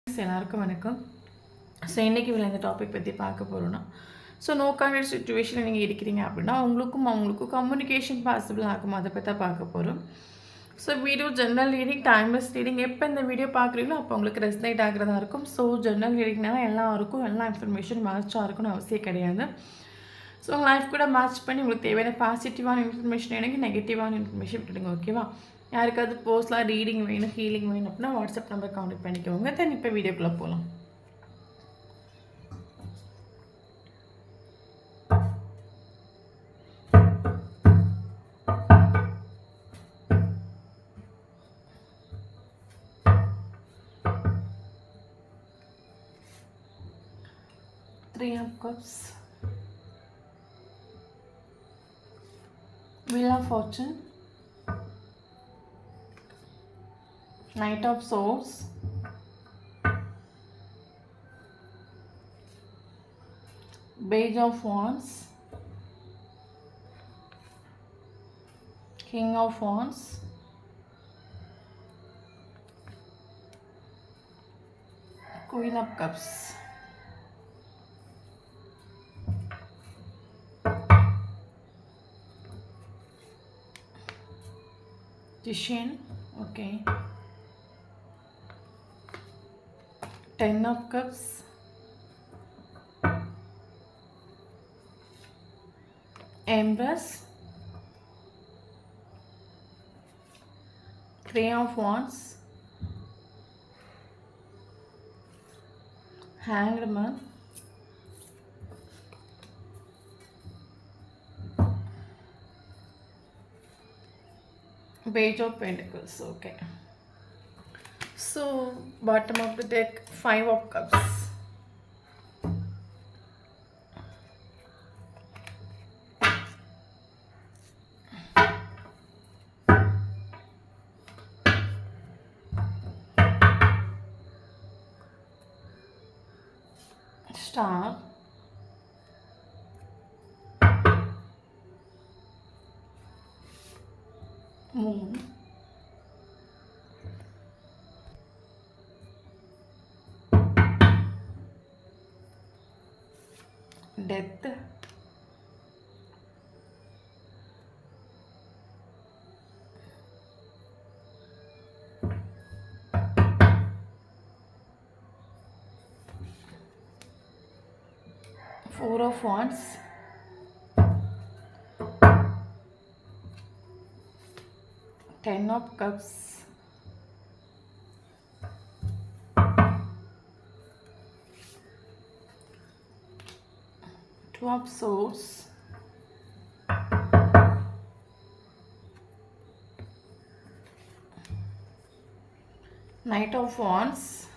எல்லாருக்கும் வணக்கம். ஸோ இன்றைக்கி இந்த டாபிக் பற்றி பார்க்க போகிறோன்னா, ஸோ நோ கான்டாக்ட் சிச்சுவேஷனில் நீங்கள் இருக்கிறீங்க அப்படின்னா அவங்களுக்கும் கம்யூனிகேஷன் பாசிபிள் ஆகும், அதை பற்றி தான் பார்க்க போகிறோம். So video general reading, timeless reading, எப்போ இந்த வீடியோ பார்க்குறீங்களோ அப்போ உங்களுக்கு ரெஸ்னேட் ஆகிறதா இருக்கும். ஸோ ஜென்ரல் ரீடிங்னால எல்லாருக்கும் எல்லா இன்ஃபர்மேஷன் மேட்சாக இருக்குன்னு அவசியம் கிடையாது. ஸோ உங்கள் லைஃப் கூட மேட்ச் பண்ணி உங்களுக்கு தேவையான பாசிட்டிவான இன்ஃபர்மேஷன் எனக்கு, நெகட்டிவான இன்ஃபர்மேஷன் விட்டுடுங்க. ஓகேவா? யாருக்காவது போஸ்ட்லாம் ரீடிங் வேணும், ஹீலிங் வேணும் அப்படின்னா வாட்ஸ்அப் நம்பர் கான்டெக்ட் பண்ணிக்கோங்க. தென் இப்போ வீடியோக்குள்ளே போகலாம். Three of Cups, Wheel of Fortune, Knight of Swords, Page of Wands, King of Wands, Queen of Cups. Magician, okay. Ten of Cups, Empress, Three of Wands, Hanged Man, Page of Pentacles. Okay, so bottom of the deck, Five of Cups, Star, Moon, Death, Four of Wands, Ten of Cups, Two of Swords, Knight of Wands,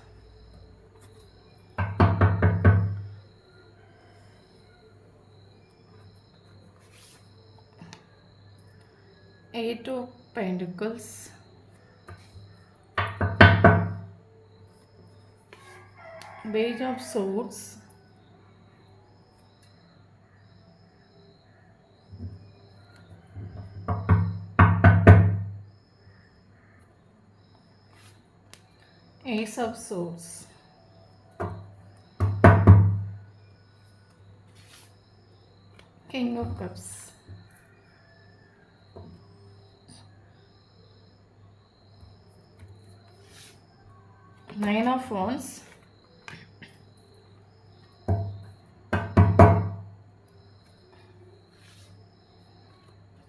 Eight of Pentacles, Page of Swords, Ace of Swords, King of Cups, Nine of Wands,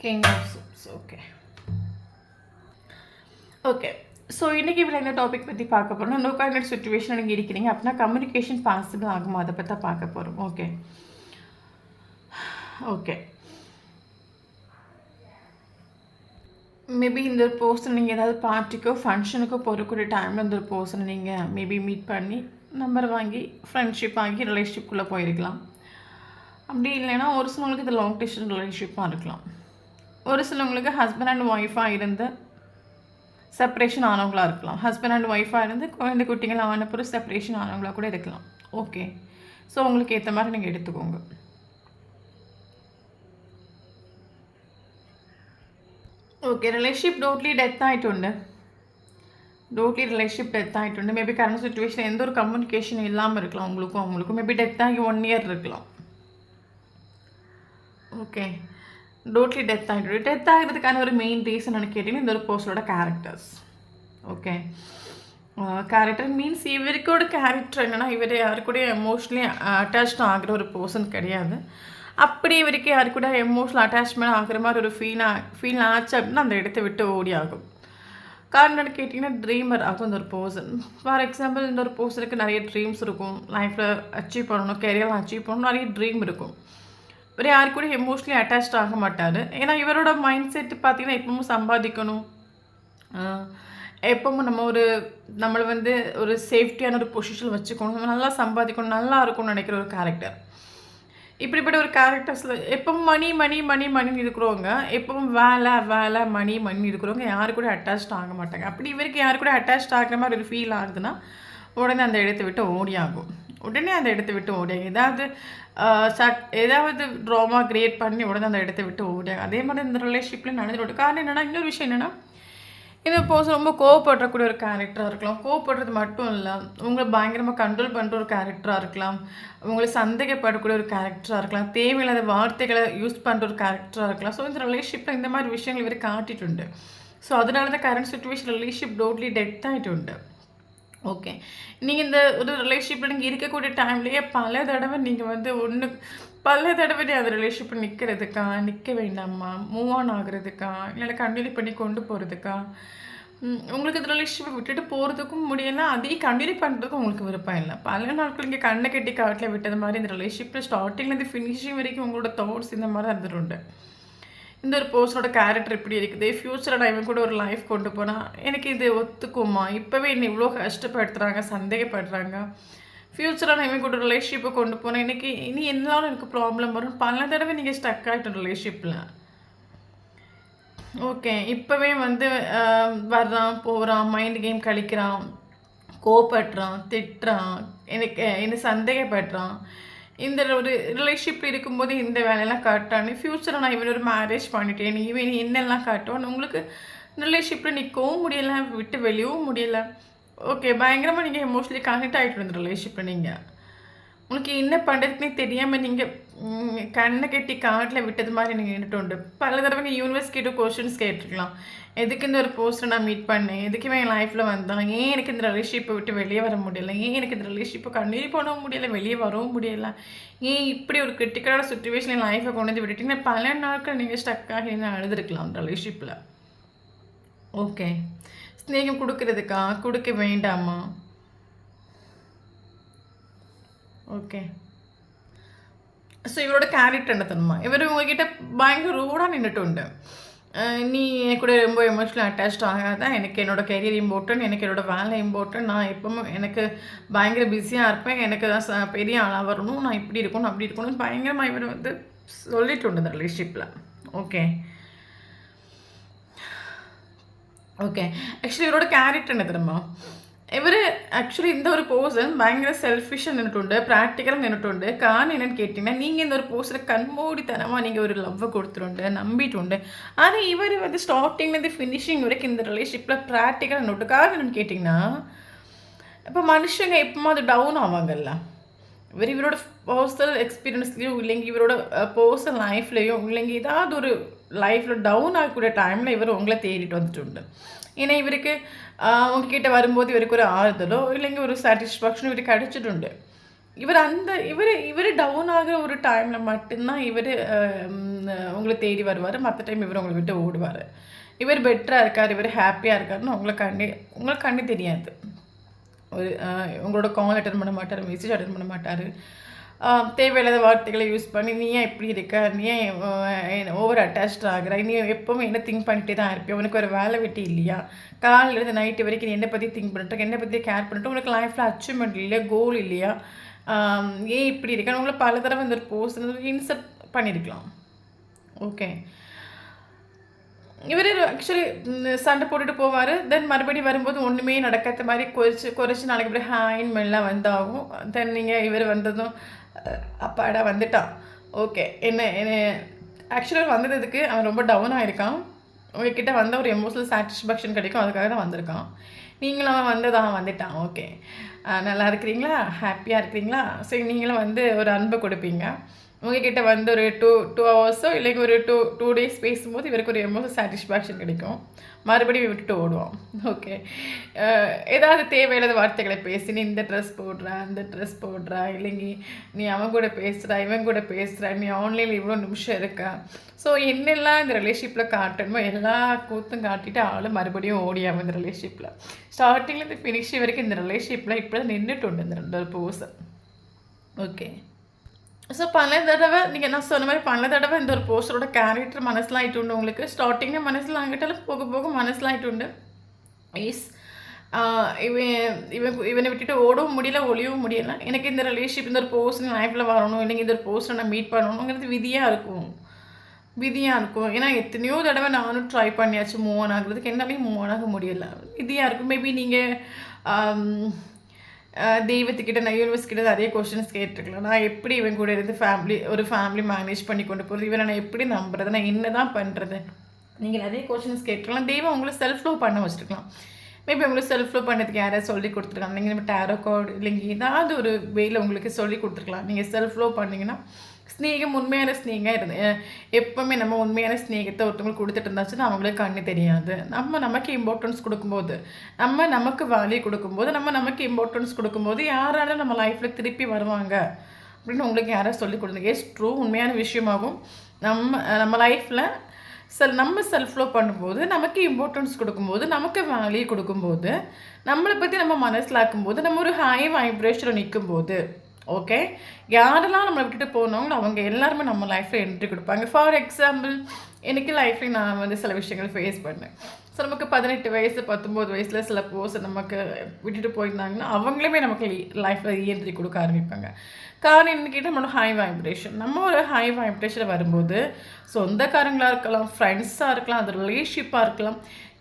King of Swords. Okay. Okay. So இன்றைக்கி இந்த topic பற்றி பார்க்க போகிறோம். No contact situation நீங்கள் இருக்கிறீங்க அப்படின்னா communication possible ஆகுமா, அதை பற்றி தான் பார்க்க போகிறோம். ஓகே ஓகே மேபி இந்த பர்சன் நீங்கள் ஏதாவது பார்ட்டிக்கோ ஃபங்க்ஷனுக்கோ போகக்கூடிய டைமில் இந்த பர்சனை நீங்கள் மேபி மீட் பண்ணி நம்பர் வாங்கி ஃப்ரெண்ட்ஷிப் ஆகி ரிலேஷன்ஷிப்குள்ளே போயிருக்கலாம். அப்படி இல்லைன்னா ஒரு சிலவங்களுக்கு இது லாங் டிஸ்டன்ஸ் ரிலேஷன்ஷிப்பாக இருக்கலாம். ஒரு சிலவங்களுக்கு ஹஸ்பண்ட் அண்ட் ஒய்ஃபாக இருந்து செப்பரேஷன் ஆனவங்களாக இருக்கலாம். ஹஸ்பண்ட் அண்ட் ஒய்ஃபாக இருந்து குழந்தை குட்டிகள் ஆனப்புறம் செப்பரேஷன் ஆனவங்களாக கூட இருக்கலாம். ஓகே, ஸோ உங்களுக்கு ஏற்ற மாதிரி நீங்கள் எடுத்துக்கோங்க. ഓക്കെ റിലേഷൻഷിപ്പ് ടോട്ടലി ഡെത്ത് ആയിട്ടുണ്ട്. டோட்டலி ரிலேஷன்ஷிப் டெத் ஆகிட்டு மேபி கரண்ட் சுச்சுவேஷன் எந்த ஒரு கம்யூனிகேஷன் இல்லாமல் இருக்கலாம் உங்களுக்கும் அவங்களுக்கும். மேபி டெத் ஆகி 1 இயர் இருக்கலாம். ஓகே, டோட்டலி டெத் ஆகிட்டு டெத் ஆகிறதுக்கான ஒரு மெயின் ரீசன் கேட்டிங்கன்னா இந்த ஒரு பர்சனோட கேரக்டர்ஸ். ஓகே, கேரக்டர் மீன்ஸ் இவருக்கோட கேரக்டர் என்னென்னா இவர் யாரு கூட எமோஷ்னலி அட்டாச்ட் ஆகிற ஒரு பர்சன் கிடையாது. அப்படி இவருக்கு யாரு கூட எமோஷ்னல் அட்டாச்மெண்ட் ஆகிற மாதிரி ஒரு ஃபீல் ஆச்சு அப்படின்னா அந்த இடத்த விட்டு ஓடி ஆகும். காரணம் கேட்டிங்கன்னா ட்ரீமர் ஆகும் இந்த ஒரு பர்சன். ஃபார் எக்ஸாம்பிள் இந்த ஒரு பர்சனுக்கு நிறைய ட்ரீம்ஸ் இருக்கும், லைஃப்பில் அச்சீவ் பண்ணணும், கெரியரில் அச்சீவ் பண்ணணும், நிறைய ட்ரீம் இருக்கும். இவர் யாரு கூட எமோஷ்னலி அட்டாச்ட் ஆக மாட்டார். ஏன்னா இவரோட மைண்ட் செட் பார்த்திங்கன்னா எப்பவும் சம்பாதிக்கணும், எப்பவும் நம்மளை ஒரு சேஃப்டியான ஒரு பொசிஷனில் வச்சுக்கணும், நல்லா சம்பாதிக்கணும், நல்லா இருக்கும்னு நினைக்கிற ஒரு கேரக்டர். இப்படிப்பட்ட ஒரு கேரக்டர்ஸில் எப்பவும் மணின்னு இருக்கிறவங்க, எப்பவும் வேலை மணி இருக்கிறவங்க யாரு கூட அட்டாச்ட் ஆக மாட்டாங்க. அப்படி இவருக்கு யாரு கூட அட்டாச்ட் ஆகிற மாதிரி ஒரு ஃபீல் ஆகுதுன்னா உடனே அந்த இடத்த விட்டு ஓடி ஆகும். ஏதாவது ட்ராமா கிரியேட் பண்ணி உடனே அந்த இடத்த விட்டு ஓடியாகும். அதே மாதிரி இந்த ரிலேஷன்ஷிப்பில் நடந்துட்டு. காரணம் என்னென்னா, இன்னொரு விஷயம் என்னென்னா, இந்த பர்சன் ரொம்ப கோவப்படுறக்கூடிய ஒரு கேரக்டராக இருக்கலாம். கோவப்படுறது மட்டும் இல்லை, உங்களை பயங்கரமாக கண்ட்ரோல் பண்ணுற ஒரு கேரக்டராக இருக்கலாம், உங்களை சந்தேகப்படக்கூடிய ஒரு கேரக்டராக இருக்கலாம், தேவையில்லாத வார்த்தைகளை யூஸ் பண்ணுற ஒரு கேரக்டராக இருக்கலாம். ஸோ இந்த ரிலேஷன்ஷிப்பில் இந்த மாதிரி விஷயங்கள் இவர் காட்டிட்டு. ஸோ அதனால தான் current situation relationship totally death ஆகிட்டு. ஓகே, நீங்கள் இந்த ஒரு ரிலேஷன்ஷிப்பில் நீங்கள் இருக்கக்கூடிய டைம்லேயே பல தடவை நீ அந்த ரிலேஷன்ஷிப்பில் நிற்க வேண்டாமா, மூவ் ஆன் ஆகுறதுக்கா, இல்லை கண்டினியூ பண்ணி கொண்டு போகிறதுக்கா, உங்களுக்கு இந்த ரிலேஷன்ஷிப்பை விட்டுட்டு போகிறதுக்கும் முடியலை, அதையும் கண்டினியூ பண்ணுறதுக்கும் உங்களுக்கு விருப்பம் இல்லை. பல நாட்கள் இங்கே கண்ணை கட்டி காட்டில் விட்டது மாதிரி இந்த ரிலேஷன்ஷிப்பில் ஸ்டார்டிங்லேருந்து ஃபினிஷிங் வரைக்கும் உங்களோட தாட்ஸ் இந்த மாதிரி இருந்துட்டு. இந்த ஒரு பர்சனோட கேரக்டர் இப்படி இருக்குது, ஃப்யூச்சரில் நான் இவன் கூட ஒரு லைஃப் கொண்டு போனால் எனக்கு இது ஒத்துக்குமா, இப்போவே என்னை இவ்வளோ கஷ்டப்படுத்துகிறாங்க, சந்தேகப்படுறாங்க, ஃப்யூச்சரில் நான் இவன் கூட ரிலேஷன்ஷிப்பை கொண்டு போனேன், இனி என்னாலும் எனக்கு ப்ராப்ளம் வரும். பல தடவை நீங்கள் ஸ்டக் ஆகிட்ட ரிலேஷன்ஷிப்பில். ஓகே, இப்போவே வர்றான் போகிறான், மைண்ட் கேம் கழிக்கிறான், கோபப்படுறான், திட்டுறான், என்னை சந்தேகப்படுறான். இந்த ஒரு ரிலேஷன்ஷிப் இருக்கும்போது இந்த வேலையெல்லாம் காட்டான்னு ஃப்யூச்சரில் நான் இவன் ஒரு மேரேஜ் பண்ணிட்டேன், இவன் என்னெல்லாம் காட்டுவான்னு உங்களுக்கு ரிலேஷன்ஷிப்பில் நிற்கவும் முடியலை, விட்டு வெளியவும் முடியலை. ஓகே, பயங்கரமாக நீங்கள் எமோஷனலி கனெக்ட் ஆகிட்டு இந்த ரிலேஷன்ஷிப்பில். நீங்கள் உங்களுக்கு என்ன பண்ணுறதுக்குனே தெரியாமல் நீங்கள் கண்ணை கட்டி காட்டில் விட்டது மாதிரி நீங்கள் நின்றுட்டு. பல தடவை நீங்கள் யூனிவர்ஸ் கிட்ட கொஸ்டின்ஸ் கேட்டிருக்கலாம். எதுக்கு இந்த ஒரு போஸ்ட்டை நான் மீட் பண்ணேன், எதுக்குமே என் லைஃப்பில் வந்தான், ஏன் எனக்கு இந்த ரிலேஷன்ஷிப்பை விட்டு வெளியே வர முடியலை, ஏன் எனக்கு இந்த ரிலேஷன்ஷிப்பை கண்டினியூ பண்ணவும் முடியலை, வெளியே வரவும் முடியலை, ஏன் இப்படி ஒரு கிரிட்டிக்கலான சுச்சுவேஷன் என் லைஃப்பை கொண்டு வந்து விட்டுட்டிங்கன்னா பல நாட்கள் நீங்கள் ஸ்டக் ஆகி அழுதுருக்கலாம் அந்த ரிலேஷன்ஷிப்பில். ஓகே, ஸ்நேகம் கொடுக்கறதுக்கா, கொடுக்க வேண்டாமா? ஓகே, ஸோ இவரோட கேரக்டர் என்ன தெரியுமா, இவர் உங்ககிட்ட பயங்கர ரூடாக நின்றுட்டு. நீ என் கூட ரொம்ப எமோஷ்னலி அட்டாச்ட் ஆகாதான், எனக்கு என்னோடய கெரியர் இம்பார்ட்டன்ட், எனக்கு என்னோடய வேலை இம்பார்ட்டன்ட், நான் எப்பவும் எனக்கு பயங்கர பிஸியாக இருப்பேன், எனக்கு தான் பெரிய ஆளாக வரணும், நான் இப்படி இருக்கணும் அப்படி இருக்கணும்னு பயங்கரமாக இவர் சொல்லிட்டு இந்த ரிலேஷன்ஷிப்பில். ஓகே, ஆக்சுவலி இவரோட கேரக்டர் என்ன தெரியுமா, இவர் ஆக்சுவலி இந்த ஒரு பர்சன் பயங்கர செல்ஃபிஷாக நின்றுட்டு, ப்ராக்டிக்கலாக நின்றுட்டு. காரணம் என்னென்னு கேட்டிங்கன்னா, நீங்கள் இந்த ஒரு பர்சனை கண்மூடித்தனமாக நீங்கள் ஒரு லவ்வை கொடுத்துட்டு நம்பிட்டு. ஆனால் இவர் ஸ்டார்டிங்லேருந்து ஃபினிஷிங் வரைக்கும் இந்த ரிலேஷன்ஷிப்பில் ப்ராக்டிக்கலாக நின்றுட்டு. காரணம் என்னென்னு கேட்டிங்கன்னா, இப்போ மனுஷங்க எப்போமா அது டவுன் ஆவாங்கல்ல, இவரோட பர்சனல் எக்ஸ்பீரியன்ஸ்லேயும் இல்லைங்க இவரோட பர்சனல் லைஃப்லேயும் இல்லைங்க ஏதாவது ஒரு லைஃப்பில் டவுன் ஆகக்கூடிய டைமில் இவர் உங்களை தேடிட்டு வந்துட்டு. ஏன்னா இவருக்கு உங்ககிட்ட வரும்போது இவருக்கு ஒரு ஆறுதலோ இல்லைங்க ஒரு சாட்டிஸ்ஃபேக்ஷனோ இவருக்கு கிடச்சிட்டு. இவர் டவுன் ஆகிற ஒரு டைமில் மட்டும்தான் இவர் உங்களை தேடி வருவார். மற்ற டைம் இவர் உங்களை விட்டு ஓடுவார். இவர் பெட்டராக இருக்கார், இவர் ஹாப்பியாக இருக்காருன்னு உங்களுக்கு கண்ணு தெரியாது. ஒரு உங்களோட கால் அட்டன் பண்ண மாட்டார், மெசேஜ் அட்டன் பண்ண மாட்டார். தேவையில்லாத வார்த்தைகளை யூஸ் பண்ணி நீ ஏன் இப்படி இருக்க, நீ ஏன் ஓவர் அட்டாச்ட் ஆகிற, நீ எப்போவும் என்ன திங்க் பண்ணிட்டே தான் இருப்பேன், உனக்கு ஒரு வேலை வெட்டி இல்லையா, காலையிலேருந்து நைட்டு வரைக்கும் நீ என்னை பற்றி திங்க் பண்ணிட்டு என்னை பற்றி கேர் பண்ணிட்டு உனக்கு லைஃப்பில் அச்சீவ்மெண்ட் இல்லையா, கோல் இல்லையா, ஏன் இப்படி இருக்கான்னு உங்களை பல தடவை இந்த ஒரு போஸ்ட் இன்சல்ட் பண்ணியிருக்கலாம். ஓகே, இவர் ஆக்சுவலி சண்டை போட்டுட்டு போவார். தென் மறுபடியும் வரும்போது ஒன்றுமே நடக்காத மாதிரி குறைச்சி நாளைக்கு அப்புறம் ஹாயின் மெல்லாம் வந்தாகும். தென் நீங்கள் இவர் வந்ததும் அப்பாடா வந்துட்டான். ஓகே, என்ன ஆக்சுவலாக வந்ததுக்கு அவன் ரொம்ப டவுன் ஆகிருக்கான். உங்ககிட்ட வந்த ஒரு எமோஷனல் சாட்டிஸ்ஃபேக்ஷன் கிடைக்கும், அதுக்காக தான் வந்திருக்கான். நீங்களும் வந்துட்டான் ஓகே. நல்லா இருக்கிறீங்களா, ஹாப்பியாக இருக்கிறீங்களா? ஸோ நீங்களும் ஒரு அன்பை கொடுப்பீங்க. உங்ககிட்ட ஒரு 2 ஹவர்ஸோ இல்லைங்க ஒரு 2 டேஸ் பேசும்போது இவருக்கு ஒரு எமோஷனல் சாட்டிஸ்ஃபேக்ஷன் கிடைக்கும். மறுபடியும் விட்டுட்டு ஓடுவோம். ஓகே. ஏதாவது தேவையில்லாத வார்த்தைகளை பேசி, நீ இந்த ட்ரெஸ் போடுறா, அந்த ட்ரெஸ் போடுறா, இல்லைங்க நீ அவன் கூட பேசுகிறா, இவன் கூட பேசுகிறா, நீ ஆன்லைனில் இவ்வளோ நிமிஷம் இருக்கா. ஸோ என்னெல்லாம் இந்த ரிலேஷன்ஷிப்பில் காட்டணுமோ எல்லா கூத்தும் காட்டிட்டு ஆளும் மறுபடியும் ஓடியாமல் இந்த ரிலேஷன்ஷிப்பில் ஸ்டார்டிங்லேருந்து ஃபினிஷ் வரைக்கும் இந்த ரிலேஷன்ஷிப்பில் இப்போ தான் நின்றுட்டு உண்டு இந்த 2 பர்சன். ஓகே. ஸோ பல தடவை நீங்கள் நான் சொன்ன மாதிரி பல தடவை இந்த ஒரு போஸ்டரோட கேரக்டர் மனசில் ஆகிட்டு உண்டு உங்களுக்கு. ஸ்டார்டிங்கில் மனசில் ஆகிட்டாலும் போக போக மனசில் ஆகிட்டு உண்டு. ஈஸ் இவனை விட்டுட்டு ஓடவும் முடியல, ஒளியவும் முடியலை. எனக்கு இந்த ரிலேஷன்ஷிப் இந்த ஒரு போஸ்ட் லைஃப்பில் வரணும், இல்லைங்க இந்த ஒரு போஸ்ட்டை நான் மீட் பண்ணணுங்கிறது விதியாக இருக்கும். ஏன்னா எத்தனையோ தடவை நானும் ட்ரை பண்ணியாச்சு மூவ் ஆன் ஆகுறதுக்கு, என்னாலையும் மூவ் ஆன் ஆக முடியலை. விதியாக இருக்கும். மேபி நீங்கள் தெய்வத்துக்கிட்ட நான் யூனிவர்ஸ்கிட்ட நிறைய கொஷின்ஸ் கேட்டிருக்கலாம். நான் எப்படி இவன் கூட இருந்து ஒரு ஃபேமிலி மேனேஜ் பண்ணி கொண்டு போகிறது, இவனை நான் எப்படி நம்புறது, நான் என்ன தான் பண்ணுறது, நீங்கள் நிறைய கொஷின்ஸ் கேட்டிருக்கலாம். தெய்வம் உங்களை செல்ஃப் லவ் பண்ண வச்சுருக்கலாம். மேபி உங்களுக்கு செல்ஃப் லவ் பண்ணதுக்கு யாராவது சொல்லி கொடுத்துருக்காங்க. நீங்கள் நம்ம டேரோ கார்டு இல்லைங்க ஏதாவது ஒரு வேயில் உங்களுக்கு சொல்லி கொடுத்துருக்கலாம். நீங்கள் செல்ஃப் லவ் பண்ணிங்கன்னா ஸ்நேகம் உண்மையான ஸ்நேகம் எப்போவுமே நம்ம உண்மையான ஸ்நேகத்தை ஒருத்தவங்களுக்கு கொடுத்துட்டு இருந்தாச்சுன்னா அவங்களுக்கு கண்ணு தெரியாது. நமக்கு இம்பார்ட்டன்ஸ் கொடுக்கும்போது, நமக்கு வேல்யூ கொடுக்கும்போது, நமக்கு இம்பார்ட்டன்ஸ் கொடுக்கும்போது யாராலும் நம்ம லைஃப்பில் திருப்பி வருவாங்க அப்படின்னு உங்களுக்கு யாராவது சொல்லி கொடுத்துருங்க. எஸ் ட்ரூ, உண்மையான விஷயமாகும். நம்ம லைஃப்பில் நம்ம செல்ஃப் லவ் பண்ணும்போது, நமக்கு இம்பார்ட்டன்ஸ் கொடுக்கும்போது, நமக்கு வேல்யூ கொடுக்கும்போது, நம்மளை பற்றி நம்ம மனசில் ஆக்கும்போது, நம்ம ஒரு ஹை வைப்ரேஷனில் நிற்கும்போது, ஓகே, யாரெல்லாம் நம்மளை விட்டுட்டு போனவங்களோ அவங்க எல்லாருமே நம்ம லைஃப்பில் என்ட்ரி கொடுப்பாங்க. ஃபார் எக்ஸாம்பிள் எனக்கு லைஃப்பில் நான் சில விஷயங்கள் ஃபேஸ் பண்ணேன். ஸோ நமக்கு 18 வயசு 19 வயசில் சில போர்ஸ் நமக்கு விட்டுட்டு போயிருந்தாங்கன்னா அவங்களுமே நமக்கு லைஃப்பில் ரீஎன்ட்ரி கொடுக்க ஆரம்பிப்பாங்க. காரணம் என்ன கேட்டால் நம்மளோட ஹை வைப்ரேஷன். நம்ம ஒரு ஹை வைப்ரேஷனில் வரும்போது சொந்தக்காரங்களாக இருக்கலாம், ஃப்ரெண்ட்ஸாக இருக்கலாம், அது ரிலேஷன்ஷிப்பாக இருக்கலாம்,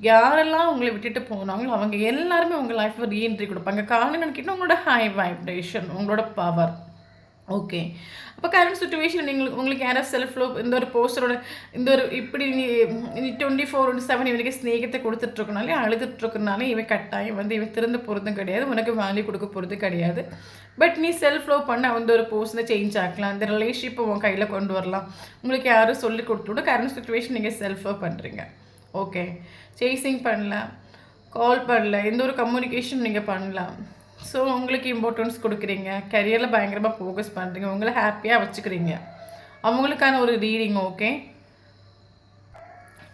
யாரெல்லாம் உங்களை விட்டுட்டு போனாங்களோ அவங்க எல்லாருமே உங்கள் லைஃப்பில் ரீஎன்ட்ரி கொடுப்பாங்க. காரணம் என்னன்னு கேட்டால் உங்களோட ஹை வைப்ரேஷன், உங்களோட பவர். ஓகே. அப்போ கரண்ட் சுச்சுவேஷன் உங்களுக்கு யாராவது செல்ஃப் லவ் இந்த ஒரு போஸ்டரோட இந்த ஒரு இப்படி நீ 24/7 இவனுக்கு ஸ்நேகத்தை கொடுத்துட்ருக்கனாலே அழுதுட்ருக்கனாலே இவன் கட்டாயம் இவன் திறந்து போகிறதும் கிடையாது, உனக்கு வேல்யூ கொடுக்க போகிறது கிடையாது. பட் நீ செல்ஃப் லவ் பண்ண ஒரு போஸ்ட்டை சேஞ்ச் ஆக்கலாம், இந்த ரிலேஷன்ஷிப்பை உன் கையில் கொண்டு வரலாம். உங்களுக்கு யாரும் சொல்லி கொடுத்துட்டு கரண்ட் சுச்சுவேஷன் நீங்கள் செல்ஃப் லவ் பண்ணுறீங்க. ஓகே. சேசிங் பண்ணலாம், கால் பண்ணல, எந்த ஒரு கம்யூனிகேஷன் நீங்கள் பண்ணலாம். ஸோ உங்களுக்கு இம்பார்ட்டன்ஸ் கொடுக்குறீங்க, கரியரில் பயங்கரமாக ஃபோக்கஸ் பண்ணுறீங்க, உங்களை ஹாப்பியாக வச்சுக்கிறீங்க. அவங்களுக்கான ஒரு ரீடிங். ஓகே.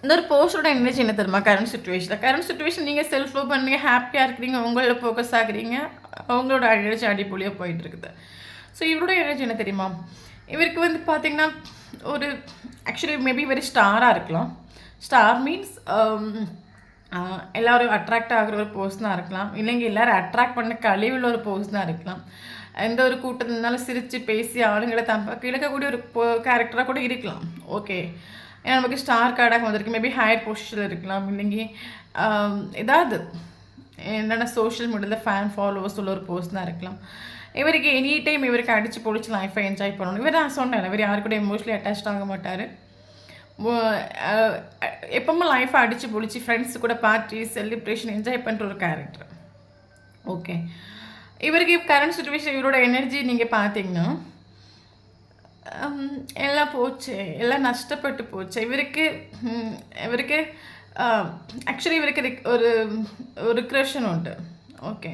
இந்த ஒரு போஸ்டோட எனர்ஜி என்ன தெரியுமா? கரண்ட் சுச்சுவேஷன் நீங்கள் செல்ஃப் லவ் பண்ணுறீங்க, ஹாப்பியாக இருக்கிறீங்க, உங்களோட ஃபோக்கஸ் ஆகுறீங்க, அவங்களோட எனர்ஜி அடிப்பொலியாக போயிட்டு இருக்குது. ஸோ இவரோட எனர்ஜி என்ன தெரியுமா? இவருக்கு பார்த்திங்கன்னா ஒரு ஆக்சுவலி மேபி இவர் ஸ்டாராக இருக்கலாம். ஸ்டார் மீன்ஸ் எல்லோரும் அட்ராக்ட் ஆகிற ஒரு பர்சனாக இருக்கலாம், இல்லைங்க எல்லோரும் அட்ராக்ட் பண்ண கழிவுள்ள ஒரு பர்சனாக இருக்கலாம். எந்த ஒரு கூட்டத்தினாலும் சிரித்து பேசி ஆளுங்களை இழக்கக்கூடிய ஒரு கேரக்டராக கூட இருக்கலாம். ஓகே. ஏன்னா நமக்கு ஸ்டார் கார்டாக வந்திருக்கு. மேபி ஹையர் பொசிஷனில் இருக்கலாம், இல்லைங்க ஏதாவது என்னென்ன சோஷியல் மீடியாவில் ஃபேன் ஃபாலோவர்ஸ் உள்ள ஒரு பர்சனாக இருக்கலாம். இவருக்கு எனி டைம் இவருக்கு அடித்து பொழிச்சு லைஃப்பை என்ஜாய் பண்ணணும். இவர் நான் சொன்னேன், இவர் யாரு கூட எமோஷனலி அட்டாச் ஆக மாட்டார். எப்பவுமே லைஃப்பை அடித்து பொழிச்சு ஃப்ரெண்ட்ஸு கூட பார்ட்டி செலிப்ரேஷன் என்ஜாய் பண்ணுற ஒரு கேரக்டர். ஓகே. இவருக்கு கரண்ட் சுச்சுவேஷன் இவரோட எனர்ஜி நீங்கள் பார்த்தீங்கன்னா எல்லாம் போச்சு, எல்லாம் நஷ்டப்பட்டு போச்சு. இவருக்கு ஆக்சுவலி இவருக்கு ஒரு க்ரஷன் உண்டு. ஓகே.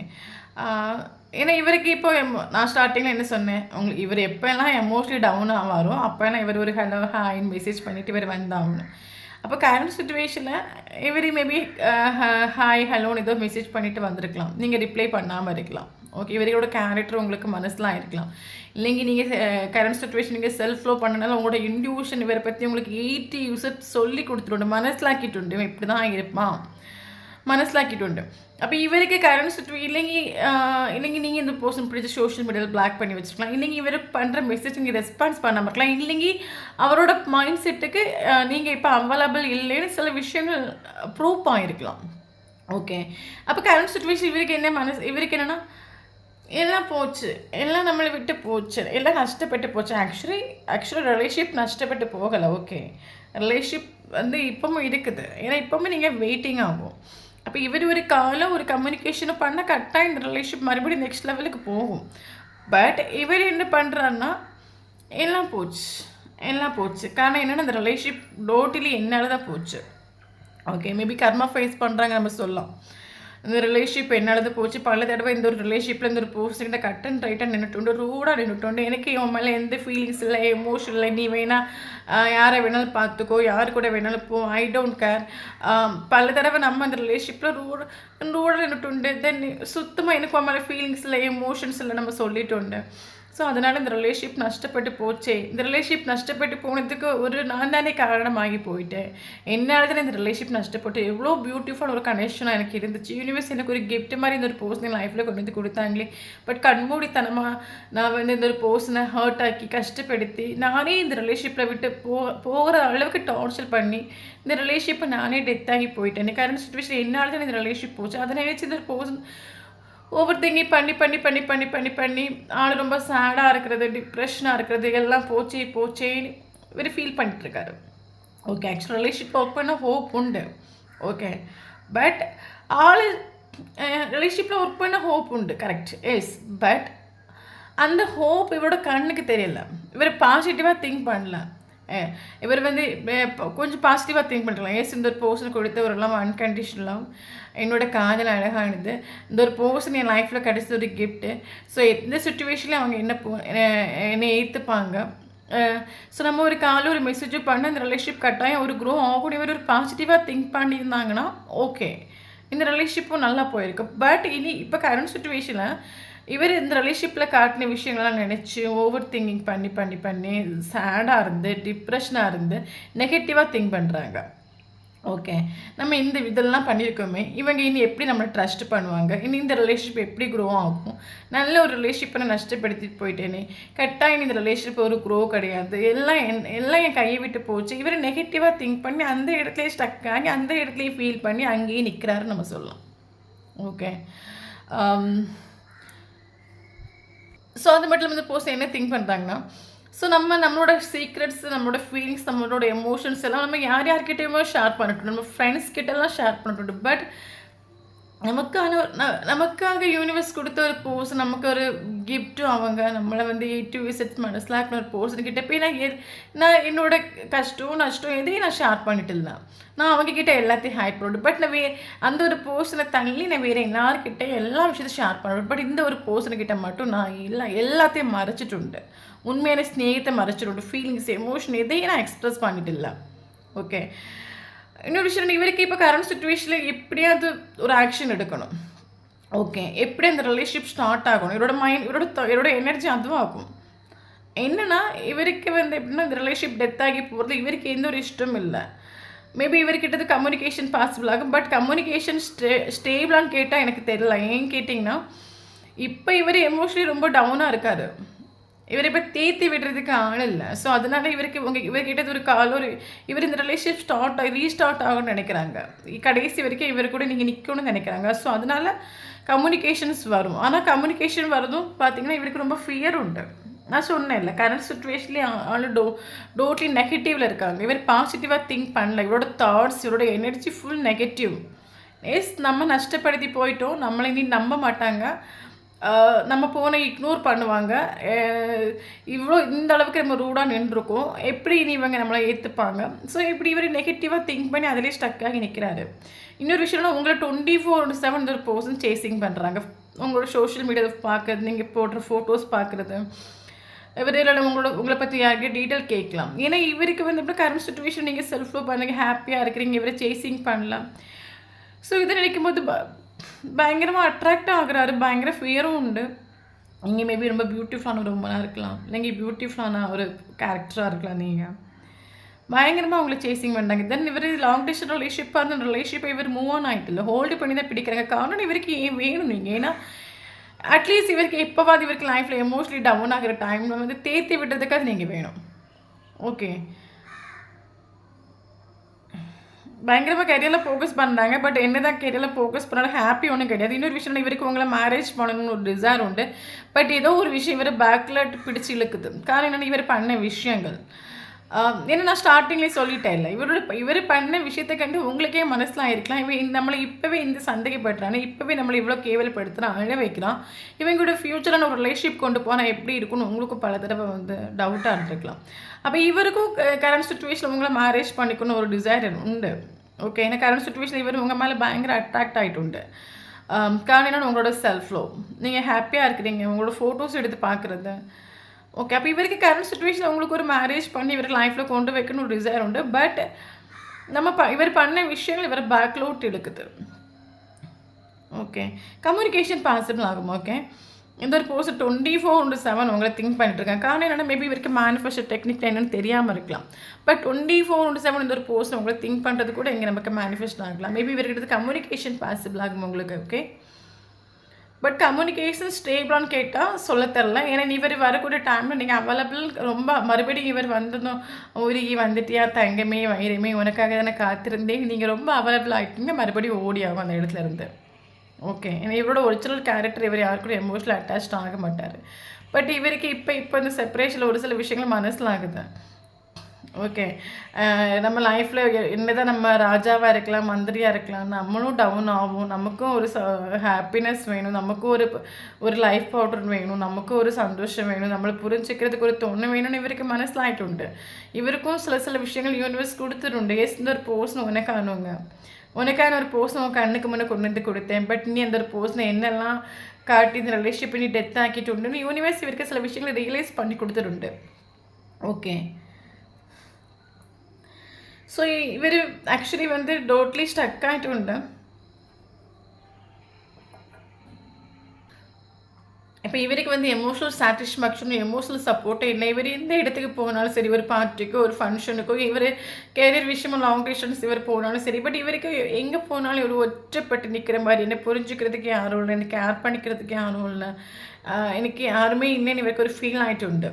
ஏன்னா இவருக்கு இப்போ நான் ஸ்டார்டிங்கில் என்ன சொன்னேன், இவர் எப்போல்லாம் எமோஷனலி டவுன் ஆவாரோ அப்போல்லாம் இவர் ஒரு ஹலோ ஹாய்ன்னு மெசேஜ் பண்ணிவிட்டு இவர் வந்தாகணும். அப்போ கரண்ட் சுச்சுவேஷனில் இவர் மேபி ஹாய் ஹலோன்னு ஏதோ மெசேஜ் பண்ணிவிட்டு வந்திருக்கலாம், நீங்கள் ரிப்ளை பண்ணாமல் இருக்கலாம். ஓகே. இவரோட கேரக்டர் உங்களுக்கு மனசுலாம் இருக்கலாம். இல்லைங்க நீங்கள் கரண்ட் சுச்சுவேஷன் நீங்கள் செல்ஃப் லவ் பண்ணனால உங்களோட இன்ட்யூஷன் இவரை பற்றி உங்களுக்கு 80% சொல்லி கொடுத்துட்டு மனசிலாக்கிட்டு இவன் இப்படி தான் இருப்பான் മനസ്സിലാക്കിയിട്ടുണ്ട്. അപ്പോൾ ഇവർക്ക് കറണ്ട് സിറ്റുവേഷൻ இல்லைங்க நீங்கள் இந்த பர்சன் பிடிச்ச சோஷியல் மீடியாவில் பிளாக் பண்ணி வச்சுருக்கலாம், இல்லைங்க இவர் பண்ணுற மெசேஜ் நீங்கள் ரெஸ்பான்ஸ் பண்ணாமல் இருக்கலாம், இல்லைங்க அவரோட மைண்ட் செட்டுக்கு நீங்கள் இப்போ அவைலபிள் இல்லைன்னு சில விஷயங்கள் ப்ரூவ் ஆகிருக்கலாம். ஓகே. அப்போ கரண்ட் சிச்சுவேஷன் இவருக்கு என்னென்னா எல்லாம் போச்சு, எல்லாம் நம்மளை விட்டு போச்சு, எல்லாம் நஷ்டப்பட்டு போச்சு. ஆக்சுவலி ரிலேஷன்ஷிப் நஷ்டப்பட்டு போகலை. ஓகே. ரிலேஷன்ஷிப் இப்போவும் இருக்குது. ஏன்னா இப்போவும் நீங்கள் வெயிட்டிங் ஆகும். அப்போ இவர் ஒரு காலம் ஒரு கம்யூனிகேஷனை பண்ண கரெக்டாக இந்த ரிலேஷன்ஷிப் மறுபடியும் நெக்ஸ்ட் லெவலுக்கு போகும். பட் இவர் என்ன பண்ணுறாருன்னா எல்லாம் போச்சு, எல்லாம் போச்சு. காரணம் என்னென்னா இந்த ரிலேஷன்ஷிப் டோட்டலி என்னால் தான் போச்சு. ஓகே, மேபி கர்மா ஃபேஸ் பண்ணுறாங்க நம்ம சொல்லலாம். இந்த ரிலேஷன்ஷிப் என்னாலது போச்சு. பல தடவை இந்த ஒரு ரிலேஷன்ஷிப்பில் இந்த ஒரு போஸ்டிங்கிட்ட கட் அண்ட் ரைட்டாக நின்றுட்டு ரூடாக நின்றுட்டு எனக்கு இவன் மேலே எந்த ஃபீலிங்ஸ் இல்லை, எமோஷன் இல்லை. நீ வேணா யாரை வேணாலும் பார்த்துக்கோ, யார் கூட வேணாலும் போ, ஐ டோன்ட் கேர். பல தடவை நம்ம அந்த ரிலேஷன்ஷிப்பில் ரூடாக நின்றுட்டு தென் சுத்தமாக எனக்கு அவன் மேலே ஃபீலிங்ஸ் இல்லை, எமோஷன்ஸ் இல்லை நம்ம சொல்லிட்டு. ஸோ அதனால் இந்த ரிலேஷன்ஷிப் நஷ்டப்பட்டு போச்சே. இந்த ரிலேஷன்ஷிப் நஷ்டப்பட்டு போனதுக்கு ஒரு நான் தானே காரணமாகி போயிட்டேன். என்னால் தானே இந்த ரிலேஷன்ஷிப் நஷ்டப்பட்டு எவ்வளோ பியூட்டிஃபுல் ஒரு கனெக்ஷனாக எனக்கு இருந்துச்சு. யூனிவர்ஸ் எனக்கு ஒரு கிஃப்ட் மாதிரி இந்த ஒரு பர்சன் லைஃப்பில் கொண்டு வந்து கொடுத்தாங்களே. பட் கண்மூடித்தனமாக நான் வந்து இந்த ஒரு பர்சனை ஹர்ட் ஆக்கி கஷ்டப்படுத்தி நானே இந்த ரிலேஷன்ஷிப்பில் விட்டு போகிற அளவுக்கு டார்ச்சர் பண்ணி இந்த ரிலேஷன்ஷிப்பை நானே டெத் ஆகி போயிட்டேன். கரண்ட் சுச்சுவேஷன் என்னால் தான் இந்த ரிலேஷன்ஷிப் போச்சு. அதை நினச்சி இந்த ஒரு பர்சன் ஓவர் திங்கிங் பண்ணி பண்ணி பண்ணி பண்ணி பண்ணி பண்ணி ஆள் ரொம்ப சேடாக இருக்கிறது, டிப்ரெஷனாக இருக்கிறது, எல்லாம் போச்சேன்னு இவர் ஃபீல் பண்ணிட்டுருக்காரு. ஓகே, ஆக்சுவல் ரிலேஷன்ஷிப் ஒர்க் பண்ண ஹோப் உண்டு. ஓகே, பட் ஆள் ரிலேஷன்ஷிப்பில் ஒர்க் பண்ண ஹோப் உண்டு, கரெக்ட், எஸ். பட் அந்த ஹோப் இவரோட கண்ணுக்கு தெரியல. இவர் பாசிட்டிவாக திங்க் பண்ணல. இவர் வந்து கொஞ்சம் பாசிட்டிவாக திங்க் பண்ணுறலாம். ஏஸ் இந்த ஒரு பர்சன் கொடுத்த ஒரு எல்லாம் அன்கண்டிஷனலாக என்னோட காதல் அழகானது, இந்த ஒரு பர்சன் என் லைஃப்பில் கிடைச்ச ஒரு கிஃப்ட்டு. ஸோ எந்த சுச்சுவேஷன்லையும் அவங்க என்னை ஏற்றுப்பாங்க. ஸோ நம்ம ஒரு காலையில் ஒரு மெசேஜும் பண்ண இந்த ரிலேஷன்ஷிப் கட்டாயம் ஒரு க்ரோ ஆகக்கூடிய இவர் ஒரு பாசிட்டிவாக திங்க் பண்ணியிருந்தாங்கன்னா ஓகே, இந்த ரிலேஷன்ஷிப்பும் நல்லா போயிருக்கு. பட் இப்போ கரண்ட் சுச்சுவேஷனில் இவர் இந்த ரிலேஷன்ஷிப்பில் காட்டின விஷயங்கள்லாம் நினச்சி ஓவர் திங்கிங் பண்ணி பண்ணி பண்ணி சேடாக இருந்து டிப்ரெஷனாக இருந்து நெகட்டிவாக திங்க் பண்ணுறாங்க. ஓகே, நம்ம இந்த இதெல்லாம் பண்ணியிருக்கோமே, இவங்க இனி எப்படி நம்மளை ட்ரஸ்ட் பண்ணுவாங்க, இனி இந்த ரிலேஷன்ஷிப் எப்படி க்ரோ ஆகும், நல்ல ஒரு ரிலேஷன்ஷிப்பை நான் நஷ்டப்படுத்திட்டு போயிட்டேனே, கரெக்டாக இந்த ரிலேஷன்ஷிப் ஒரு க்ரோ கிடையாது, எல்லாம் என் கையை விட்டு போச்சு. இவர் நெகட்டிவாக திங்க் பண்ணி அந்த இடத்துலையே ஸ்டக் ஆகி அந்த இடத்துலையே ஃபீல் பண்ணி அங்கேயே நிற்கிறாருன்னு நம்ம சொல்லலாம். ஓகே, ஸோ அது மட்டும் இல்லாமல் இந்த பர்சன் என்ன திங்க் பண்ணுறாங்கன்னா, ஸோ நம்மளோட சீக்ரெட்ஸ், நம்மளோட ஃபீலிங்ஸ், நம்மளோட எமோஷன்ஸ் எல்லாம் நம்ம யார்கிட்டையுமே ஷேர் பண்ணிட்டோம், நம்ம ஃப்ரெண்ட்ஸ் கிட்டலாம் ஷேர் பண்ணிட்டோம். பட் நமக்காக யூனிவர்ஸ் கொடுத்த ஒரு பர்சன், நமக்கு ஒரு கிஃப்ட்டும் அவங்க நம்மளை வந்து விசிட்ஸ் மனசிலாக்கின ஒரு பர்சன்கிட்ட போய் நான் என்னோட கஷ்டம் நஷ்டம் எதையும் நான் ஷேர் பண்ணிட்டு இல்லை. நான் அவங்கக்கிட்ட எல்லாத்தையும் ஹைட் பண்ணிவிட்டு, பட் நான் அந்த ஒரு பர்சனை தள்ளி நான் வேறு எல்லாருக்கிட்ட எல்லா விஷயத்தையும் ஷேர் பண்ணுவேன். பட் இந்த ஒரு பர்சன்கிட்ட மட்டும் நான் எல்லாத்தையும் மறைச்சிட்டு, உண்மையான ஸ்நேகத்தை மறைச்சிட்டு, ஃபீலிங்ஸ் எமோஷன் எதையும் நான் எக்ஸ்ப்ரெஸ் பண்ணிட்டு இல்லை. ஓகே, இன்னொரு விஷயம், இவருக்கு இப்போ கரண்ட் சுச்சுவேஷனில் எப்படியாவது ஒரு ஆக்ஷன் எடுக்கணும். ஓகே, எப்படி அந்த ரிலேஷன்ஷிப் ஸ்டார்ட் ஆகணும், இவரோட எனர்ஜி அதுவும் ஆகும். என்னென்னா இவருக்கு வந்து எப்படின்னா இந்த ரிலேஷன்ஷிப் டெத் ஆகி போகிறது இவருக்கு எந்த ஒரு இஷ்டம் இல்லை. மேபி இவர்கிட்ட கம்யூனிகேஷன் பாசிபிள் ஆகும். பட் கம்யூனிகேஷன் ஸ்டேபிளான்னு கேட்டால் எனக்கு தெரியல. ஏன் கேட்டிங்கன்னா இப்போ இவர் எமோஷனலி ரொம்ப டவுனாக இருக்கார். இவரை இப்போ தேத்தி விடுறதுக்கு ஆள் இல்லை. ஸோ அதனால இவர்கிட்ட ஒரு இவர் இந்த ரிலேஷன்ஷிப் ரீஸ்டார்ட் ஆகும்னு நினைக்கிறாங்க. கடைசி வரைக்கும் இவர் கூட நீங்கள் நிற்கணும்னு நினைக்கிறாங்க. ஸோ அதனால கம்யூனிகேஷன்ஸ் வரும். ஆனால் கம்யூனிகேஷன் வரதும் பார்த்தீங்கன்னா இவருக்கு ரொம்ப ஃபியர் உண்டு. நான் சொன்னேன் இல்லை, கரண்ட் சுச்சுவேஷன்லேயே ஆள் டோட்லி நெகட்டிவில் இருக்காங்க. இவர் பாசிட்டிவாக திங்க் பண்ணல. இவரோட தாட்ஸ், இவரோட எனர்ஜி ஃபுல் நெகட்டிவ். நம்ம நஷ்டப்படுத்தி போயிட்டோம், நம்மளை இனி நம்ப மாட்டாங்க, நம்ம போனை இக்னோர் பண்ணுவாங்க, இவ்வளோ இந்த அளவுக்கு நம்ம ரூடாக நின்றுருக்கோம், எப்படி இனி இவங்க நம்மளை ஏற்றுப்பாங்க. ஸோ இப்படி இவர் நெகட்டிவாக திங்க் பண்ணி அதிலே ஸ்டக்காகி நிற்கிறாரு. இன்னொரு விஷயம்னா உங்களை 24/7 ஒரு பர்சன் சேசிங் பண்ணுறாங்க. உங்களோட சோஷியல் மீடியாவில் பார்க்குறது, நீங்கள் போடுற ஃபோட்டோஸ் பார்க்குறது, இவர் உங்களை பற்றி யாருக்கே டீட்டெயில் கேட்கலாம். ஏன்னா இவருக்கு வந்து இப்போ கரண்ட் சுச்சுவேஷன் நீங்கள் செல்ஃப் லவ் பண்ணுங்க, ஹாப்பியாக இருக்கிறீங்க, இவரை சேசிங் பண்ணலாம். ஸோ இதை நினைக்கும் போது பயங்கரமாக அட்ராக்ட் ஆகுறாரு. பயங்கர ஃபியரும் உண்டு. நீங்கள் மேபி ரொம்ப பியூட்டிஃபுல்லான ஒரு உமனாக இருக்கலாம், இல்லைங்க பியூட்டிஃபுல்லான ஒரு கேரக்டராக இருக்கலாம். நீங்கள் பயங்கரமாக அவங்கள சேசிங் பண்ணுறாங்க. தென் இவர் லாங் டிஸ்டன்ஸ் ரிலேஷன்ஷிப்பாக இருந்த ரிலேஷன்ஷிப்பை இவர் மூவ் ஆன் ஆகிட்டு இல்லை, ஹோல்டு பண்ணி தான் பிடிக்கிறாங்க. காரணம் இவருக்கு ஏன் வேணும் நீங்கள், ஏன்னா அட்லீஸ்ட் இவருக்கு எப்போவாது இவருக்கு லைஃப்பில் எமோஷனலி டவுன் ஆகிற டைமில் வந்து தேத்தி விடுறதுக்காக நீங்கள் வேணும். ஓகே, பயங்கரமாக கெரியரில் ஃபோக்கஸ் பண்ணுறாங்க. பட் என்ன தான் கெரியரில் ஃபோக்கஸ் பண்ணாலும் ஹாப்பி ஒன்றும் கிடையாது. இன்னொரு விஷயம், இவருக்கு உங்களை மேரேஜ் பண்ணணும்னு ஒரு டிசைர் உண்டு. பட் ஏதோ ஒரு விஷயம் இவர் பேக்கில் பிடிச்சி இழுக்குது. காரணம் என்னென்னா இவர் பண்ண விஷயங்கள். ஏன்னா நான் ஸ்டார்டிங்லேயே சொல்லிட்டேன் இல்லை, இவர் பண்ண விஷயத்தை கண்டு உங்களுக்கே மனசில் ஆயிருக்கலாம், இவன் நம்மளை இப்போவே இந்த சந்தேகப்படுறானே, இப்போவே நம்மளை இவ்வளோ கேவலப்படுத்துகிறான், அழ வைக்கிறான், இவங்களோட ஃப்யூச்சரான ஒரு ரிலேஷன்ஷிப் கொண்டு போனால் எப்படி இருக்குன்னு உங்களுக்கும் பல தடவை வந்து டவுட்டாக இருந்திருக்கலாம். அப்போ இவருக்கும் கரண்ட் சுச்சுவேஷனில் உங்களை மேரேஜ் பண்ணிக்கணும் ஒரு டிசைர் உண்டு. ஓகே, ஏன்னா கரண்ட் சுச்சுவேஷனில் இவர் உங்கள் மேலே பயங்கர அட்ராக்ட் ஆகிட்டு உண்டு. காரணம் உங்களோட செல்ஃப் லவ், நீங்கள் ஹாப்பியாக இருக்கிறீங்க, உங்களோட ஃபோட்டோஸ் எடுத்து பார்க்குறது. ஓகே, அப்போ இவருக்கு கரண்ட் சுச்சுவேஷன் உங்களுக்கு ஒரு மேரேஜ் பண்ணி இவருக்கு லைஃப்பில் கொண்டு வைக்கணும் ஒரு டிசைர் உண்டு. பட் இவர் பண்ண விஷயங்கள் இவரை பேக்லோட் எடுக்குது. ஓகே, கம்யூனிகேஷன் பாசிபிள் ஆகும். ஓகே, இந்த ஒரு போஸ்ட் 24/7 உங்களை திங்க் பண்ணிட்டு இருக்காங்க. காரணம் என்னென்னா, மேபி இவருக்கு மேனிஃபெஸ்டோ டெக்னிக் என்னன்னு தெரியாமல் இருக்கலாம். பட் 24/7 இந்த ஒரு போஸ்ட் உங்களை திங்க் பண்ணுறது கூட இங்கே நமக்கு மேனிஃபெஸ்ட் ஆகலாம். மேபி இவருக்கு கம்யூனிகேஷன் பாசிபிள் ஆகும் உங்களுக்கு. ஓகே, பட் கம்யூனிகேஷன் ஸ்டேபிளான்னு கேட்டால் சொல்ல தரல. ஏன்னா இவர் வரக்கூடிய டைமில் நீங்கள் அவைலபிள் ரொம்ப மறுபடியும் இவர் வந்ததும் உருகி வந்துட்டியா தங்கமே வைரமே உனக்காக தானே காத்திருந்தேன், நீங்கள் ரொம்ப அவைலபிள் ஆகிட்டீங்க, மறுபடியும் ஓடி ஆகும் அந்த இடத்துல இருந்து. ஓகே, ஏன்னா இவரோட ஒரிஜினல் கேரக்டர் இவர் யாருக்கூட எமோஷனல் அட்டாச் ஆக மாட்டார். பட் இவருக்கு இப்போ இந்த செப்பரேஷனில் ஒரு சில விஷயங்கள் மனசில் ஆகுது. ஓகே, நம்ம லைஃப்பில் என்னதான் நம்ம ராஜாவாக இருக்கலாம், மந்திரியாக இருக்கலாம், நம்மளும் டவுன் ஆகும், நமக்கும் ஒரு ஹாப்பினஸ் வேணும், நமக்கும் ஒரு லைஃப் பவுடர் வேணும், நமக்கும் ஒரு சந்தோஷம் வேணும், நம்மளை புரிஞ்சுக்கிறதுக்கு ஒரு தொண்ணு வேணும்னு இவருக்கு மனசில் ஆகிட்டு உண்டு. இவருக்கும் சில விஷயங்கள் யூனிவர்ஸ் கொடுத்துருண்டு. இந்த ஒரு போஸ்ட் உனக்கான ஒரு போஸ்ட் உன் கண்ணுக்கு முன்னே கொண்டு வந்து கொடுத்தேன், பட் நீ அந்த ஒரு போஸ்ட் என்னெல்லாம் காட்டி இந்த ரிலேஷன்ஷிப் நீ டெத் ஆக்கிட்டு உண்டு யூனிவர்ஸ் இவருக்கு சில விஷயங்களை ரியலைஸ் பண்ணி கொடுத்துருண்டு. ஓகே, ஸோ இவர் ஆக்சுவலி வந்து டோட்லி ஸ்டக் ஆகிட்டு உண்டு. இப்போ இவருக்கு வந்து எமோஷனல் சாட்டிஸ்ஃபேக்ஷனும் எமோஷனல் சப்போர்ட்டும் இல்லை. இவர் எந்த இடத்துக்கு போனாலும் சரி, ஒரு பார்ட்டிக்கோ ஒரு ஃபங்க்ஷனுக்கோ, இவர் கேரியர் விஷயமும் லாங் டிஸ்டன்ஸ் இவர் போனாலும் சரி, பட் இவருக்கு எங்கே போனாலும் ஒரு ஒற்றைப்பட்டு நிற்கிற மாதிரி, என்னை புரிஞ்சுக்கிறதுக்கு யாரும் இல்லை, எனக்கு கேர் பண்ணிக்கிறதுக்கு யாரும் இல்லை, எனக்கு யாருமே இல்லைன்னு இவருக்கு ஒரு ஃபீல் ஆகிட்டு உண்டு.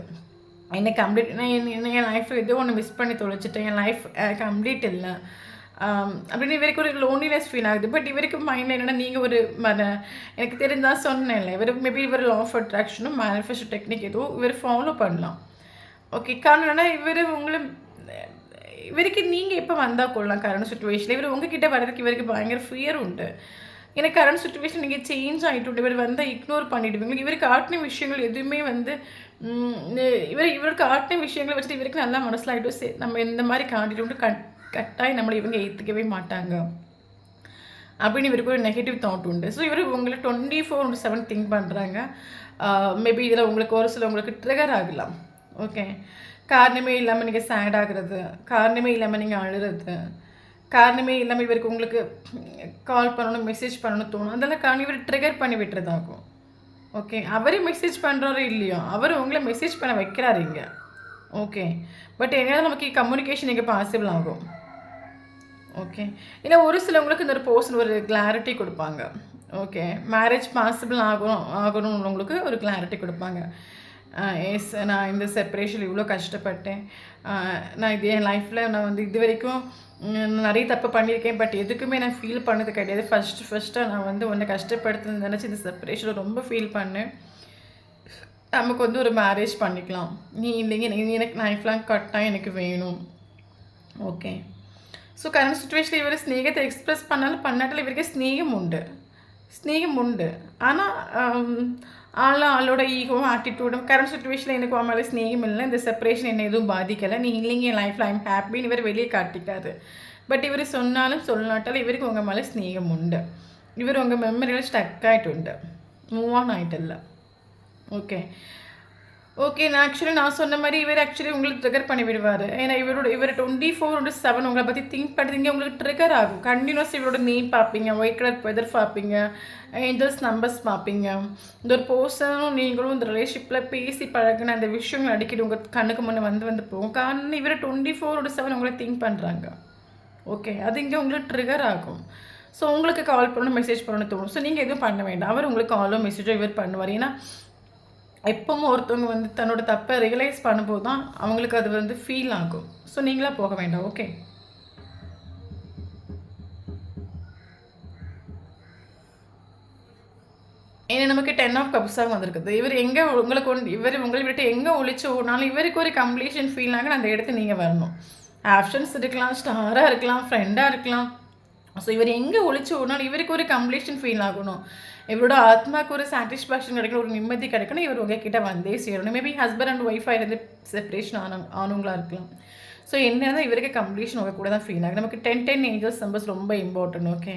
என்னை கம்ப்ளீட் என் லைஃப்பில் ஏதோ ஒன்று மிஸ் பண்ணி தொலைச்சிட்டேன், என் லைஃப் கம்ப்ளீட் இல்லை அப்படின்னு இவருக்கு ஒரு லோன்லினஸ் ஃபீல் ஆகுது. பட் இவருக்கு மைண்டில் என்னென்னா, நீங்கள் ஒரு எனக்கு தெரிஞ்சால் சொன்னேன் இல்லை, இவர் மேபி இவர் லா ஆஃப் அட்ராக்ஷனும் மேனிஃபெஸ்டோ டெக்னிக் எதுவும் இவர் ஃபாலோ பண்ணலாம். ஓகே, காரணம் என்னென்னா இவருக்கு நீங்கள் எப்போ வந்தால் கொள்ளலாம் கரண்ட் சுச்சுவேஷனில். இவர் உங்ககிட்ட வர்றதுக்கு இவருக்கு பயங்கர ஃபியர் உண்டு. ஏன்னா கரண்ட் சுச்சுவேஷன் நீங்கள் சேஞ்ச் ஆகிட்டு இவர் வந்து இக்னோர் பண்ணிவிடுவீங்க. இவர் காட்டின விஷயங்கள் எதுவுமே வந்து இவர் காட்டின விஷயங்களை வச்சுட்டு இவருக்கு நல்லா மனசில் ஆகிட்டும். சரி, நம்ம இந்த மாதிரி காட்டிட்டு கட்டாயம் நம்மளை இவங்க ஏற்றுக்கவே மாட்டாங்க அப்படின்னு இவருக்கு ஒரு நெகட்டிவ் தாட் உண்டு. ஸோ இவர் உங்களை 24/7 திங்க் பண்ணுறாங்க. மேபி இதில் உங்களுக்கு ட்ரிகர் ஆகலாம். ஓகே, காரணமே இல்லாமல் நீங்கள் சேட் ஆகுறது, காரணமே இல்லாமல் நீங்கள் அழுறது, காரணமே இல்லாமல் இவருக்கு உங்களுக்கு கால் பண்ணணும், மெசேஜ் பண்ணணும் தோணும், அதெல்லாம் காரணம் இவர் ட்ரிகர் பண்ணி விட்டுறதாகும். ஓகே, அவரே மெசேஜ் பண்ணுறாரோ இல்லையோ, அவர் உங்களை மெசேஜ் பண்ண வைக்கிறாரு இங்கே. ஓகே, பட் எங்கேயாவது நமக்கு கம்யூனிகேஷன் இங்கே பாசிபிள் ஆகும். ஓகே, ஏன்னா ஒரு சிலவங்களுக்கு இந்த ஒரு பர்சன் ஒரு கிளாரிட்டி கொடுப்பாங்க. ஓகே, மேரேஜ் பாசிபிள் ஆகணும்னு உங்களுக்கு ஒரு கிளாரிட்டி கொடுப்பாங்க. எஸ், நான் இந்த செப்பரேஷன் இவ்வளோ கஷ்டப்பட்டேன், நான் இது என் லைஃப்பில் நான் வந்து இது வரைக்கும் நிறைய தப்பு பண்ணியிருக்கேன், பட் எதுக்குமே நான் ஃபீல் பண்ணது கிடையாது. ஃபஸ்ட்டாக நான் வந்து உன்னை கஷ்டப்படுத்துன்னு நினச்சி இந்த செப்பரேஷனில் ரொம்ப ஃபீல் பண்ணேன். நமக்கு வந்து ஒரு மேரேஜ் பண்ணிக்கலாம், நீ இல்லைங்க, நீ எனக்கு லைஃப்லாம் கட்டாயம் எனக்கு வேணும். ஓகே, ஸோ கரண்ட் சுச்சுவேஷனில் இவர் ஸ்நேகத்தை எக்ஸ்ப்ரெஸ் பண்ணாட்டாலும் இவருக்கு ஸ்நேகம் உண்டு. ஆனால் ஆளோட ஈகோவும் ஆட்டிடியூடும் கரண்ட் சுச்சுவேஷனில் எனக்கு மேலே ஸ்நேகம் இல்லை, இந்த செப்பரேஷன் என்ன எதுவும் பாதிக்கலை, நீ இல்லைங்க என் லைஃப்பில் ஐம் ஹாப்பின்னு இவர் வெளியே காட்டிக்காது. பட் இவர் சொன்னாலும் சொல்லனாட்டாலும் இவருக்கு உங்கள் மேலே ஸ்நேகம் உண்டு. இவர் உங்கள் மெமரியில் ஸ்டக் ஆகிட்டு உண்டு, மூவ் ஆன் ஆகிட்டில்ல. ஓகே, நான் சொன்ன மாதிரி இவர் ஆக்சுவலி உங்களுக்கு ட்ரிகர் பண்ணி விடுவார். ஏன்னா இவர் 24/7 உங்களை பற்றி திங்க் பண்ணுறீங்க, உங்களுக்கு ட்ரிகர் ஆகும். கண்டினியூஸ் இவரோட நேம் பார்ப்பீங்க, ஒயிட் கலர் வெதர் பார்ப்பீங்க, ஏஞ்சல்ஸ் நம்பர்ஸ் பார்ப்பீங்க. இந்த ஒரு பர்சனும் நீங்களும் இந்த ரிலேஷன்ஷிப்பில் பேசி பழகின அந்த விஷயங்கள் அடிக்கடி உங்கள் கண்ணுக்கு முன்னே வந்து போகும். காரணம் இவர் 24/7 உங்களை திங்க் பண்ணுறாங்க. ஓகே, அது இங்கே உங்களுக்கு ட்ரிகர் ஆகும். ஸோ உங்களுக்கு கால் பண்ணணும், மெசேஜ் பண்ணணும்னு தோணும். ஸோ நீங்கள் எதுவும் பண்ண வேண்டாம், அவர் உங்களுக்கு காலோ மெசேஜோ இவர் பண்ணுவார். ஏன்னா எப்பவும் ஒருத்தவங்க வந்து தன்னோட தப்பை ரியலைஸ் பண்ணும்போது தான் அவங்களுக்கு அது வந்து ஃபீல் ஆகும். ஸோ நீங்களாக போக வேண்டாம். ஓகே, ஏன்னா நமக்கு 10 ஆஃப் கப்ஸாக வந்திருக்குது. இவர் எங்கே உங்களை விட்டு எங்கே ஒழிச்சு ஓடினாலும் இவருக்கு ஒரு கம்ப்ளீஷன் ஃபீல் ஆக அந்த இடத்துக்கு நீங்கள் வரணும். ஆப்ஷன்ஸ் இருக்கலாம், ஸ்டாராக இருக்கலாம், ஃப்ரெண்டாக இருக்கலாம். ஸோ இவர் எங்கே ஒழிச்சு ஓடினாலும் இவருக்கு ஒரு கம்ப்ளீஷன் ஃபீல் ஆகணும். இவரோட ஆத்மாவுக்கு ஒரு சாட்டிஸ்ஃபேக்ஷன் கிடைக்கணும், ஒரு நிம்மதி கிடைக்கணும். இவர் உங்ககிட்ட வந்தே சேரணும். மேபி ஹஸ்பண்ட் அண்ட் ஒய்ஃபாக இருந்து செப்பரேஷன் ஆனவங்களா இருக்கலாம். ஸோ என்னன்னா இவருக்கு கம்ப்ளீஷன் உங்கள் கூட தான் ஃபீல் ஆகுது. நமக்கு 10 ஏஞ்சல்ஸ் நம்பர்ஸ் ரொம்ப இம்பார்ட்டன்ட். Okay,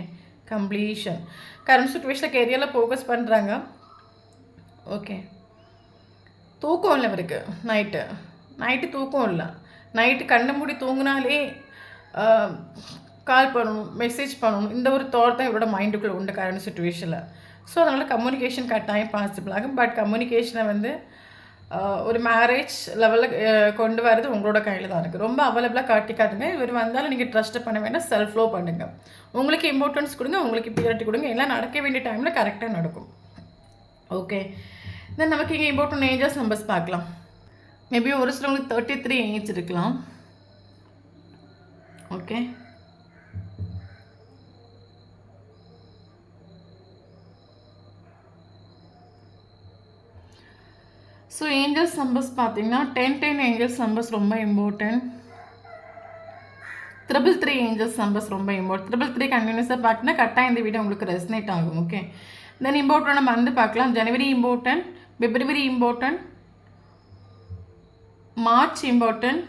completion. கரண்ட் சுச்சுவேஷனில் கெரியரில் ஃபோக்கஸ் பண்ணுறாங்க. ஓகே, தூக்கம் இல்லை இவருக்கு. நைட்டு தூக்கம் இல்லை. நைட்டு கண்ணை மூடி தூங்கினாலே கால் பண்ணணும், மெசேஜ் பண்ணணும், இந்த ஒரு தாட் தான் இவரோட மைண்டுக்குள்ளே உண்டு கரண்ட் சுச்சுவேஷனில். ஸோ அதனால் கம்யூனிகேஷன் கட்டாயம் பாசிபிள் ஆகும். பட் கம்யூனிகேஷனை வந்து ஒரு மேரேஜ் லெவலில் கொண்டு வரது உங்களோட கையில் தான் இருக்குது. ரொம்ப அவைலபிளாக காட்டிக்காதுங்க. இவர் வந்தாலும் நீங்கள் ட்ரஸ்ட்டு பண்ண வேண்டாம், செல்ஃப் லோ பண்ணுங்கள். உங்களுக்கு இம்பார்ட்டன்ஸ் கொடுங்க, உங்களுக்கு ப்ரியாரிட்டி கொடுங்க. எல்லாம் நடக்க வேண்டிய டைமில் கரெக்டாக நடக்கும். ஓகே, தென் நமக்கு இங்கே இம்பார்ட்டன்ட் ஏஞ்சஸ் நம்பர்ஸ் பார்க்கலாம். மேபி ஒரு சிலவங்களுக்கு 33 ஏஜ் இருக்கலாம். ஓகே, ஸோ ஏஞ்சல்ஸ் நம்பர்ஸ் பார்த்தீங்கன்னா 10 ஏஞ்சல்ஸ் நம்பர்ஸ் ரொம்ப இம்பார்ட்டன்ட். 333 ஏஞ்சல்ஸ் நம்பர்ஸ் ரொம்ப இம்பார்ட்டன்ட். 333 கண்டினியூஸாக பார்த்தீங்கன்னா கரெக்டாக இந்த வீடியோ உங்களுக்கு ரெசனேட் ஆகும். ஓகே, தென் இம்பார்ட்டன்ட் நம்ம வந்து பார்க்கலாம். January important, February important, March important,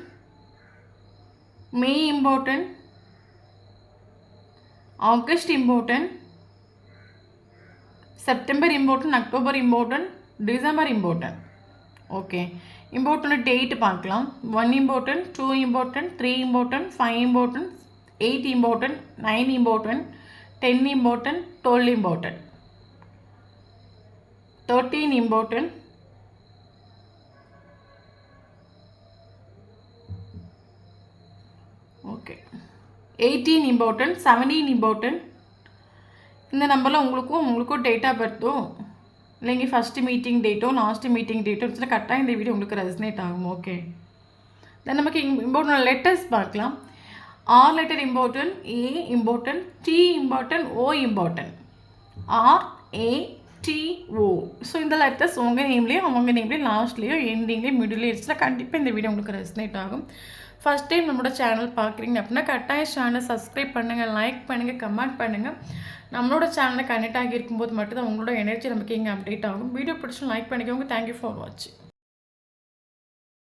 May important, August important, September important, October important, December important. Okay, important date பார்க்கலாம். 1 important, 2 important, 3 important, 5 important, 8 important, 9 important, 10 important, 12 important, 13 important, okay, 18 important, 17 important. இந்த நம்பரில் உங்களுக்கும் date of பர்த்தும் இல்லைங்க first meeting டேட்டோ last meeting டேட்டோ கரெக்டாக இந்த வீடியோ உங்களுக்கு ரெசனேட் ஆகும். ஓகே, தென் நமக்கு இம்பார்ட்டன்ட் லெட்டர்ஸ் பார்க்கலாம். ஆர் லெட்டர் இம்பார்ட்டன்ட், ஏ இம்பார்ட்டன்ட், டி இம்பார்ட்டன்ட், ஓ இம்பார்ட்டன்ட், RATO. ஸோ இந்த லெட்டர்ஸ் உங்கள் நேம்லேயும் அவங்க நேம்லேயும் லாஸ்ட்லேயோ எண்டிங்லேயும் மிடில் இருந்துச்சுன்னா கண்டிப்பாக இந்த வீடியோ உங்களுக்கு ரெசனேட் ஆகும். ஃபஸ்ட் டைம் நம்மளோட சேனல் பார்க்குறீங்க அப்படின்னா கட்டாயம் சேனல் சப்ஸ்கிரைப் பண்ணுங்கள், லைக் பண்ணுங்கள், கமெண்ட் பண்ணுங்கள். நம்மளோட சேனலை கனெக்ட் ஆகி இருக்கும்போது மட்டும்தான் உங்களோட எனர்ஜி நமக்கு இங்கே அப்டேட் ஆகும். வீடியோ பிடிச்சி லைக் பண்ணிக்கோங்க. தேங்க்யூ ஃபார் வாட்சிங்.